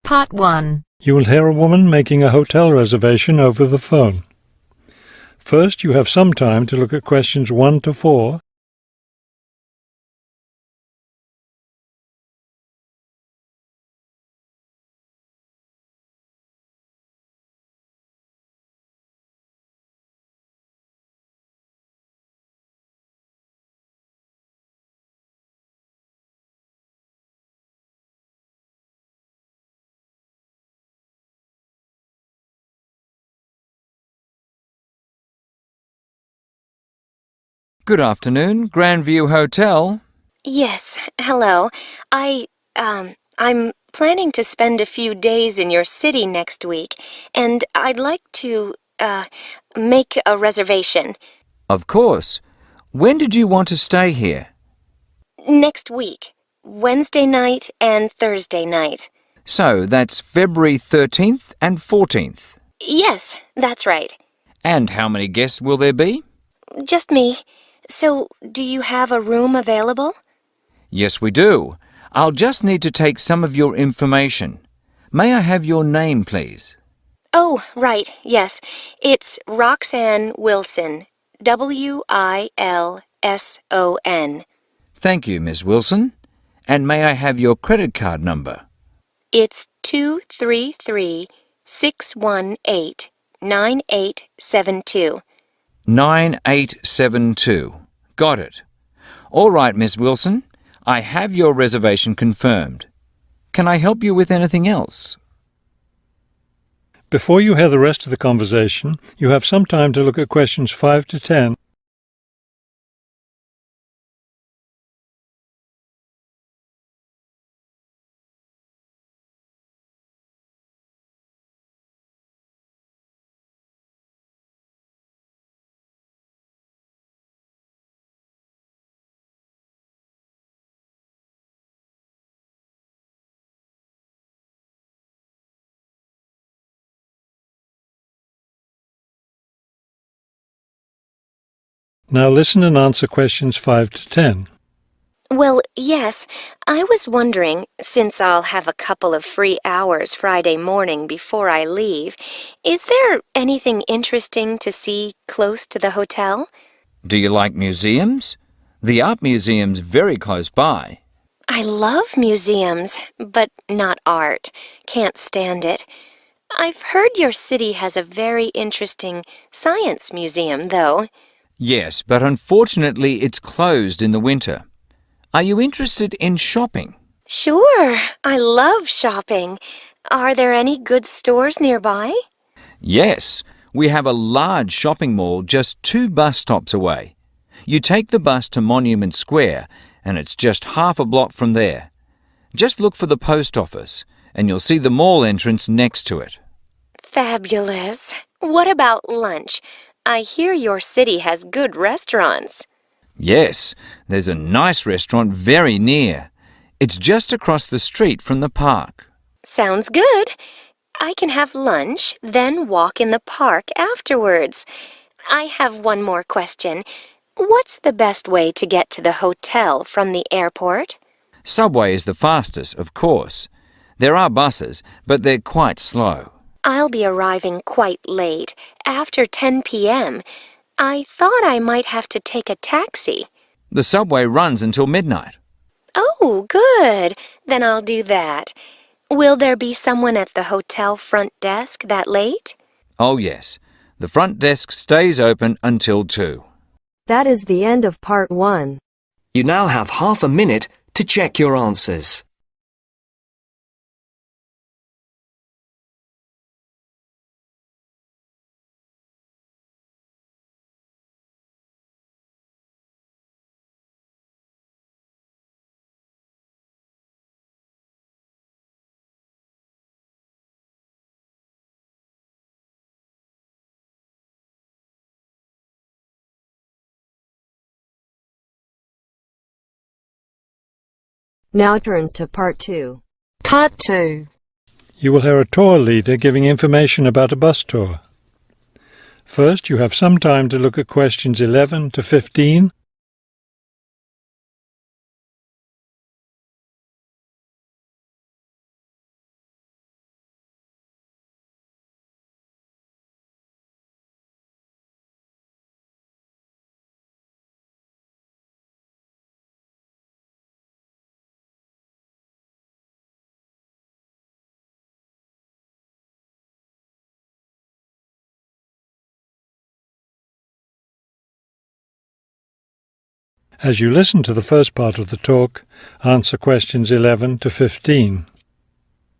Part 1. You will hear a woman making a hotel reservation over the phone. First, you have some time to look at questions 1 to 4. Good afternoon, Grandview Hotel. Yes, hello. I'm planning to spend a few days in your city next week, and I'd like to, make a reservation. Of course. When did you want to stay here? Next week, Wednesday night and Thursday night. So that's February 13th and 14th. Yes, that's right. And how many guests will there be? Just me. So, do you have a room available? Yes, we do. I'll just need to take some of your information. May I have your name, please? Oh, right, yes. It's Roxanne Wilson. W-I-L-S-O-N. Thank you, Miss Wilson. And may I have your credit card number? It's 233-618-9872. 9872. Got it. All right, Miss Wilson. I have your reservation confirmed. Can I help you with anything else? Before you hear the rest of the conversation, you have some time to look at questions 5 to 10. Now listen and answer questions 5 to 10. Well, yes, I was wondering, since I'll have a couple of free hours Friday morning before I leave, is there anything interesting to see close to the hotel? Do you like museums? The art museum's very close by. I love museums, but not art. Can't stand it. I've heard your city has a very interesting science museum, though. Yes, but unfortunately it's closed in the winter. Are you interested in shopping? Sure, I love shopping. Are there any good stores nearby? Yes, we have a large shopping mall just 2 bus stops away. You take the bus to Monument Square, and it's just half a block from there. Just look for the post office, and you'll see the mall entrance next to it. Fabulous. What about lunch? I hear your city has good restaurants. Yes, there's a nice restaurant very near. It's just across the street from the park. Sounds good. I can have lunch, then walk in the park afterwards. I have one more question. What's the best way to get to the hotel from the airport? Subway is the fastest, of course. There are buses, but they're quite slow. I'll be arriving quite late, after 10 p.m. I thought I might have to take a taxi. The subway runs until midnight. Oh, good. Then I'll do that. Will there be someone at the hotel front desk that late? Oh, yes. The front desk stays open until 2. That is the end of Part 1. You now have half a minute to check your answers. Now turns to Part 2. Part 2. You will hear a tour leader giving information about a bus tour. First, you have some time to look at questions 11 to 15. As you listen to the first part of the talk, answer questions 11 to 15.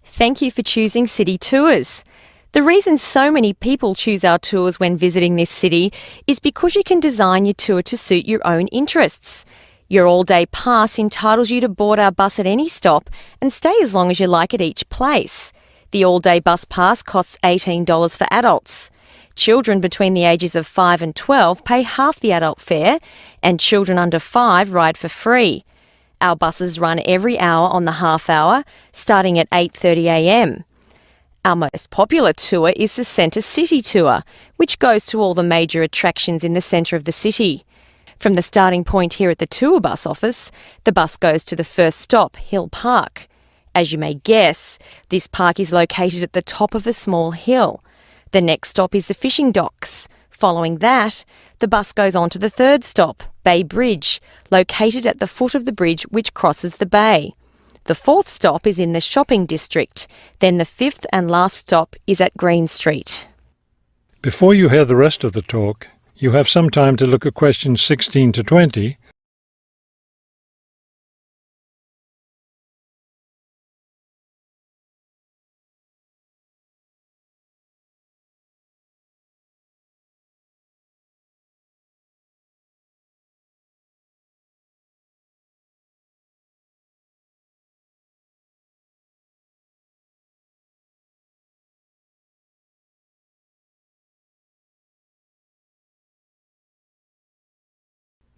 Thank you for choosing City Tours. The reason so many people choose our tours when visiting this city is because you can design your tour to suit your own interests. Your all-day pass entitles you to board our bus at any stop and stay as long as you like at each place. The all-day bus pass costs $18 for adults. Children between the ages of 5 and 12 pay half the adult fare, and children under 5 ride for free. Our buses run every hour on the half hour, starting at 8:30 a.m. Our most popular tour is the Centre City Tour, which goes to all the major attractions in the centre of the city. From the starting point here at the tour bus office, the bus goes to the first stop, Hill Park. As you may guess, this park is located at the top of a small hill. The next stop is the fishing docks. Following that, the bus goes on to the third stop, Bay Bridge, located at the foot of the bridge which crosses the bay. The fourth stop is in the shopping district. Then the fifth and last stop is at Green Street. Before you hear the rest of the talk, you have some time to look at questions 16 to 20.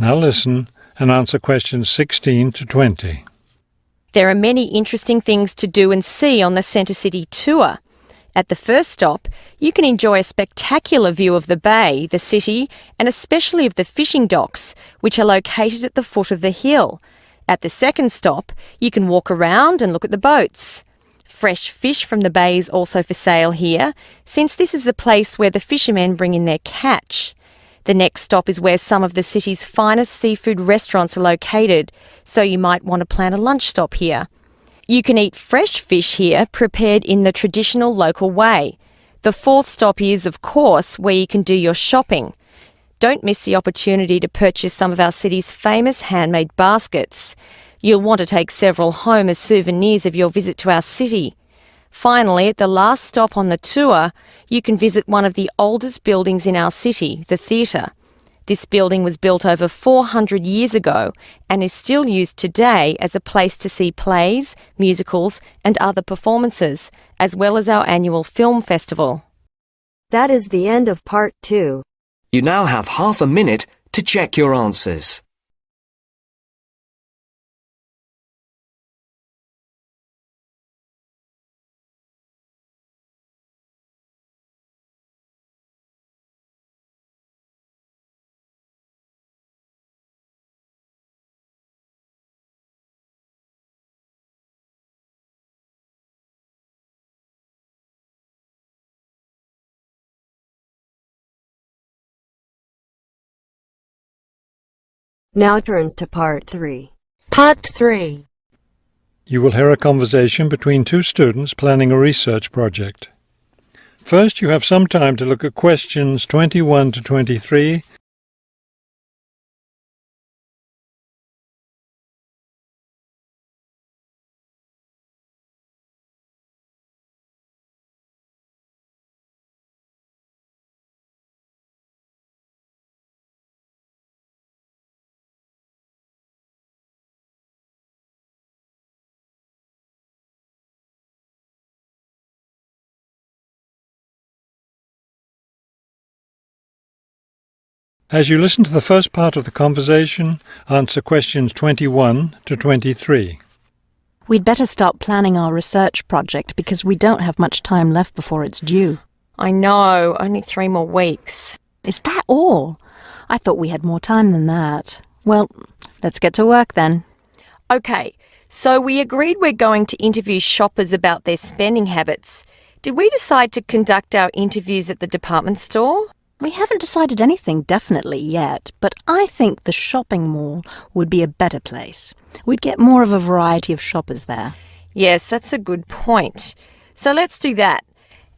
Now listen and answer questions 16 to 20. There are many interesting things to do and see on the Centre City Tour. At the first stop, you can enjoy a spectacular view of the bay, the city, and especially of the fishing docks, which are located at the foot of the hill. At the second stop, you can walk around and look at the boats. Fresh fish from the bay is also for sale here, since this is the place where the fishermen bring in their catch. The next stop is where some of the city's finest seafood restaurants are located, so you might want to plan a lunch stop here. You can eat fresh fish here, prepared in the traditional local way. The fourth stop is, of course, where you can do your shopping. Don't miss the opportunity to purchase some of our city's famous handmade baskets. You'll want to take several home as souvenirs of your visit to our city. Finally, at the last stop on the tour, you can visit one of the oldest buildings in our city, the theatre. This building was built over 400 years ago and is still used today as a place to see plays, musicals and other performances, as well as our annual film festival. That is the end of part 2. You now have half a minute to check your answers. Now turns to part 3. Part 3. You will hear a conversation between two students planning a research project. First, you have some time to look at questions 21 to 23. As you listen to the first part of the conversation, answer questions 21 to 23. We'd better start planning our research project because we don't have much time left before it's due. I know, only 3 more weeks. Is that all? I thought we had more time than that. Well, let's get to work then. Okay, so we agreed we're going to interview shoppers about their spending habits. Did we decide to conduct our interviews at the department store? We haven't decided anything definitely yet, but I think the shopping mall would be a better place. We'd get more of a variety of shoppers there. Yes, that's a good point. So let's do that.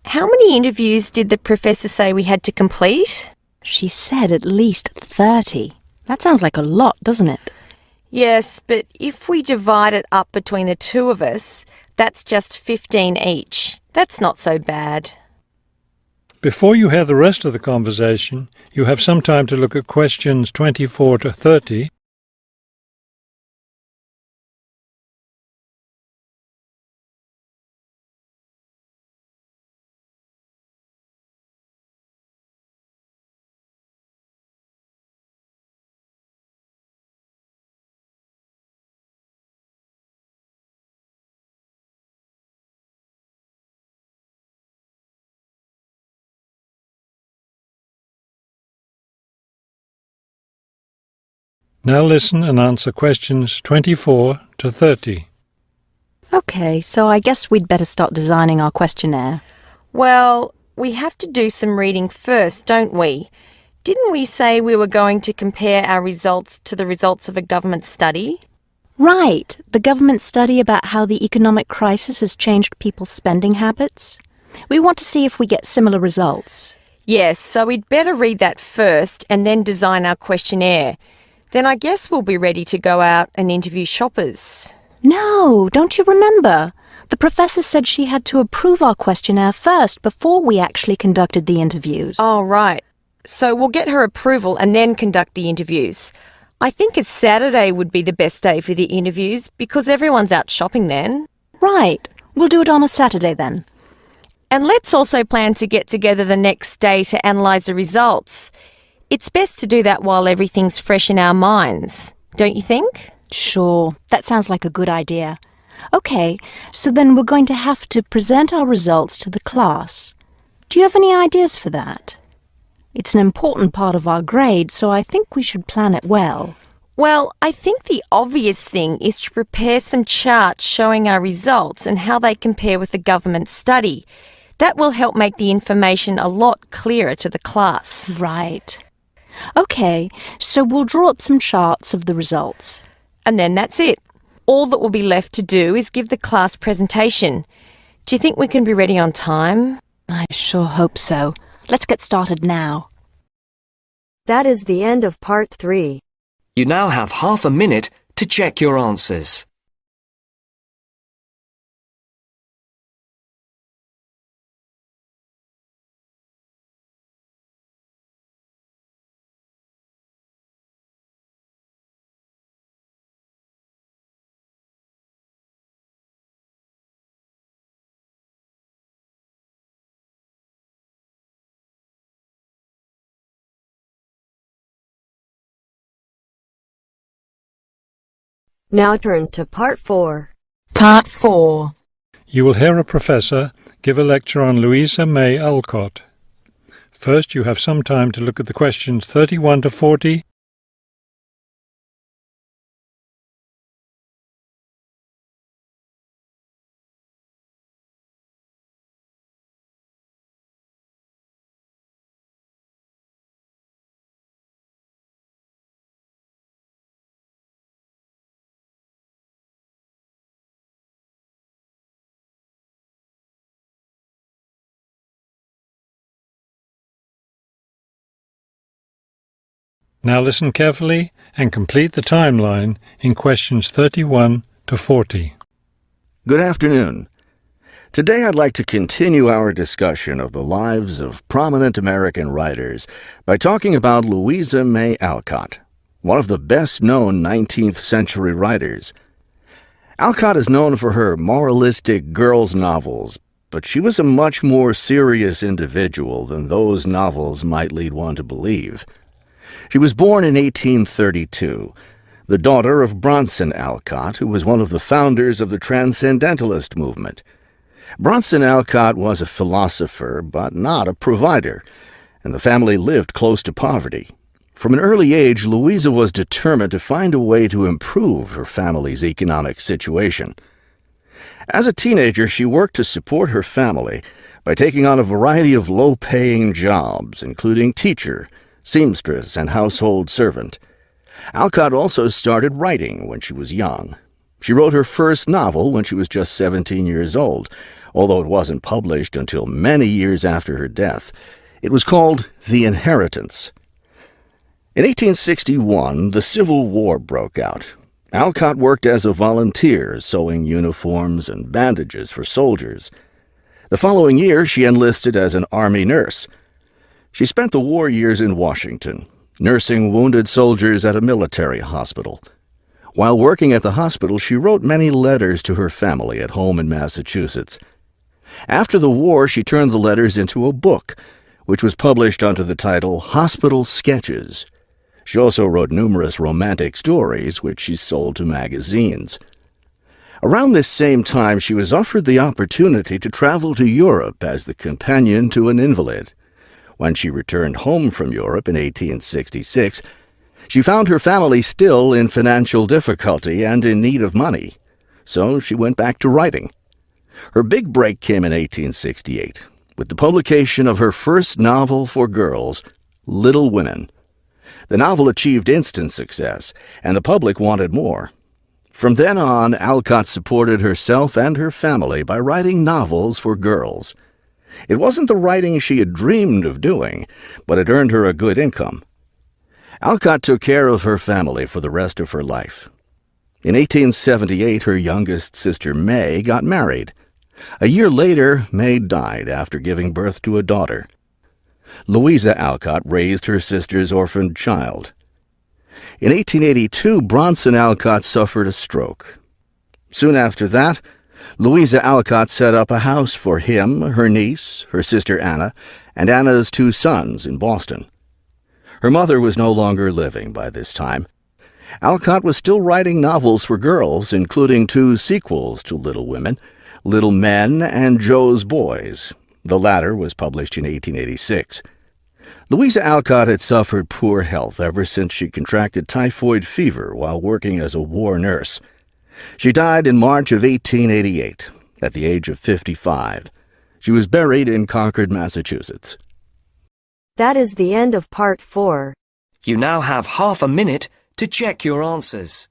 How many interviews did the professor say we had to complete? She said at least 30. That sounds like a lot, doesn't it? Yes, but if we divide it up between the two of us, that's just 15 each. That's not so bad. Before you hear the rest of the conversation, you have some time to look at questions 24 to 30. Now listen and answer questions 24 to 30. Okay, so I guess we'd better start designing our questionnaire. Well, we have to do some reading first, don't we? Didn't we say we were going to compare our results to the results of a government study? Right, the government study about how the economic crisis has changed people's spending habits. We want to see if we get similar results. Yes, so we'd better read that first and then design our questionnaire. Then I guess we'll be ready to go out and interview shoppers. No, don't you remember? The professor said she had to approve our questionnaire first before we actually conducted the interviews. Oh, right. So we'll get her approval and then conduct the interviews. I think a Saturday would be the best day for the interviews because everyone's out shopping then. Right. We'll do it on a Saturday then. And let's also plan to get together the next day to analyse the results. It's best to do that while everything's fresh in our minds, don't you think? Sure, that sounds like a good idea. Okay, so then we're going to have to present our results to the class. Do you have any ideas for that? It's an important part of our grade, so I think we should plan it well. Well, I think the obvious thing is to prepare some charts showing our results and how they compare with the government study. That will help make the information a lot clearer to the class. Right. Okay, so we'll draw up some charts of the results. And then that's it. All that will be left to do is give the class presentation. Do you think we can be ready on time? I sure hope so. Let's get started now. That is the end of part 3. You now have half a minute to check your answers. Now turns to part 4. Part 4. You will hear a professor give a lecture on Louisa May Alcott. First, you have some time to look at the questions 31 to 40. Now listen carefully and complete the timeline in questions 31 to 40. Good afternoon. Today I'd like to continue our discussion of the lives of prominent American writers by talking about Louisa May Alcott, one of the best-known 19th century writers. Alcott is known for her moralistic girls' novels, but she was a much more serious individual than those novels might lead one to believe. She was born in 1832, the daughter of Bronson Alcott, who was one of the founders of the Transcendentalist movement. Bronson Alcott was a philosopher, but not a provider, and the family lived close to poverty. From an early age, Louisa was determined to find a way to improve her family's economic situation. As a teenager, she worked to support her family by taking on a variety of low-paying jobs, including teacher, seamstress, and household servant. Alcott also started writing when she was young. She wrote her first novel when she was just 17 years old, although it wasn't published until many years after her death. It was called The Inheritance. In 1861, the Civil War broke out. Alcott worked as a volunteer, sewing uniforms and bandages for soldiers. The following year, she enlisted as an Army nurse. She spent the war years in Washington, nursing wounded soldiers at a military hospital. While working at the hospital, she wrote many letters to her family at home in Massachusetts. After the war, she turned the letters into a book, which was published under the title Hospital Sketches. She also wrote numerous romantic stories, which she sold to magazines. Around this same time, she was offered the opportunity to travel to Europe as the companion to an invalid. When she returned home from Europe in 1866, she found her family still in financial difficulty and in need of money, so she went back to writing. Her big break came in 1868, with the publication of her first novel for girls, Little Women. The novel achieved instant success, and the public wanted more. From then on, Alcott supported herself and her family by writing novels for girls. It wasn't the writing she had dreamed of doing, but it earned her a good income. Alcott took care of her family for the rest of her life. In 1878, her youngest sister May got married. A year later, May died after giving birth to a daughter. Louisa Alcott raised her sister's orphaned child. In 1882, Bronson Alcott suffered a stroke. Soon after that, Louisa Alcott set up a house for him, her niece, her sister Anna, and Anna's 2 sons in Boston. Her mother was no longer living by this time. Alcott was still writing novels for girls, including 2 sequels to Little Women, Little Men and Joe's Boys. The latter was published in 1886. Louisa Alcott had suffered poor health ever since she contracted typhoid fever while working as a war nurse. She died in March of 1888, at the age of 55. She was buried in Concord, Massachusetts. That is the end of part 4. You now have half a minute to check your answers.